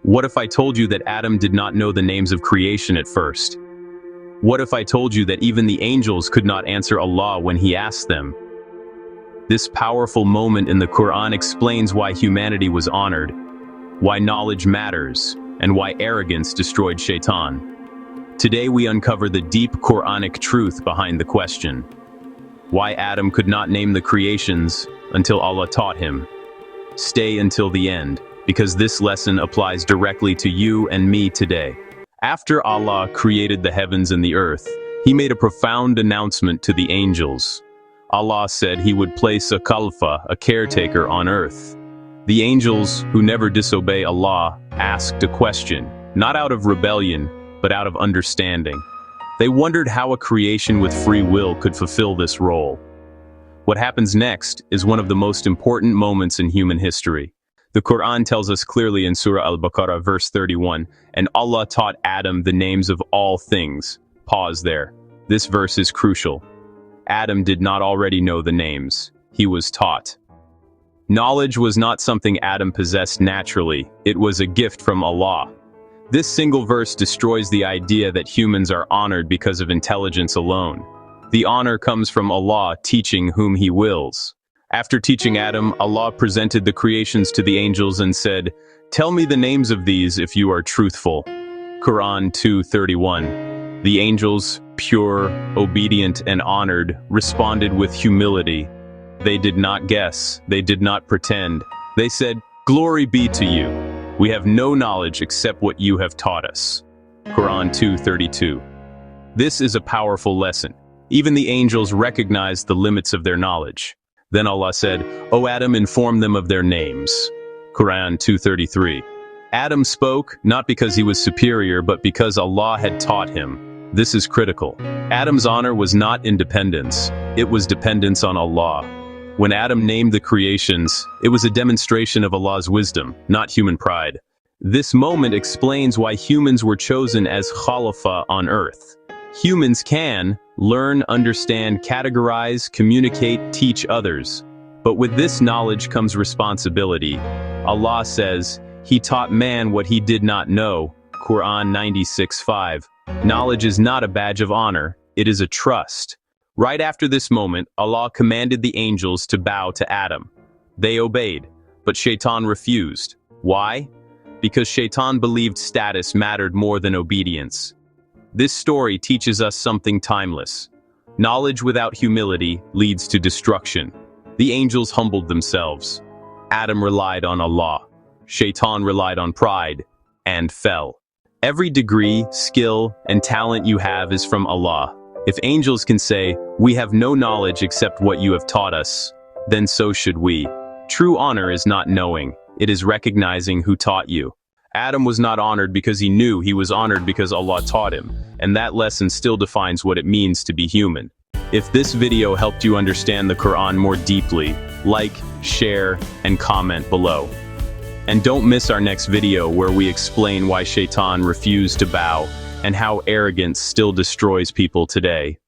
What if I told you that Adam did not know the names of creation at first? What if I told you that even the angels could not answer Allah when He asked them? This powerful moment in the Quran explains why humanity was honored, why knowledge matters, and why arrogance destroyed Shaytan. Today we uncover the deep Qur'anic truth behind the question. Why Adam could not name the creations until Allah taught him. Stay until the end, because this lesson applies directly to you and me today. After Allah created the heavens and the earth, He made a profound announcement to the angels. Allah said He would place a Khalifa, a caretaker, on earth. The angels, who never disobey Allah, asked a question, not out of rebellion, but out of understanding. They wondered how a creation with free will could fulfill this role. What happens next is one of the most important moments in human history. The Quran tells us clearly in Surah Al-Baqarah, verse 31, and Allah taught Adam the names of all things. Pause there. This verse is crucial. Adam did not already know the names. He was taught. Knowledge was not something Adam possessed naturally. It was a gift from Allah. This single verse destroys the idea that humans are honored because of intelligence alone. The honor comes from Allah teaching whom He wills. After teaching Adam, Allah presented the creations to the angels and said, "Tell me the names of these if you are truthful." Quran 2:31. The angels, pure, obedient, and honored, responded with humility. They did not guess. They did not pretend. They said, "Glory be to you. We have no knowledge except what you have taught us." Quran 2:32. This is a powerful lesson. Even the angels recognized the limits of their knowledge. Then Allah said, "O Adam, inform them of their names." Quran 2:33. Adam spoke, not because he was superior, but because Allah had taught him. This is critical. Adam's honor was not independence. It was dependence on Allah. When Adam named the creations, it was a demonstration of Allah's wisdom, not human pride. This moment explains why humans were chosen as Khalifa on earth. Humans can learn, understand, categorize, communicate, teach others. But with this knowledge comes responsibility. Allah says, He taught man what he did not know. Quran 96:5. Knowledge is not a badge of honor, it is a trust. Right after this moment, Allah commanded the angels to bow to Adam. They obeyed, but Shaytan refused. Why? Because Shaytan believed status mattered more than obedience. This story teaches us something timeless. Knowledge without humility leads to destruction. The angels humbled themselves. Adam relied on Allah. Shaytan relied on pride and fell. Every degree, skill, and talent you have is from Allah. If angels can say, "We have no knowledge except what you have taught us," then so should we. True honor is not knowing, it is recognizing who taught you. Adam was not honored because he knew, he was honored because Allah taught him, and that lesson still defines what it means to be human. If this video helped you understand the Quran more deeply, like, share, and comment below. And don't miss our next video where we explain why Shaytan refused to bow and how arrogance still destroys people today.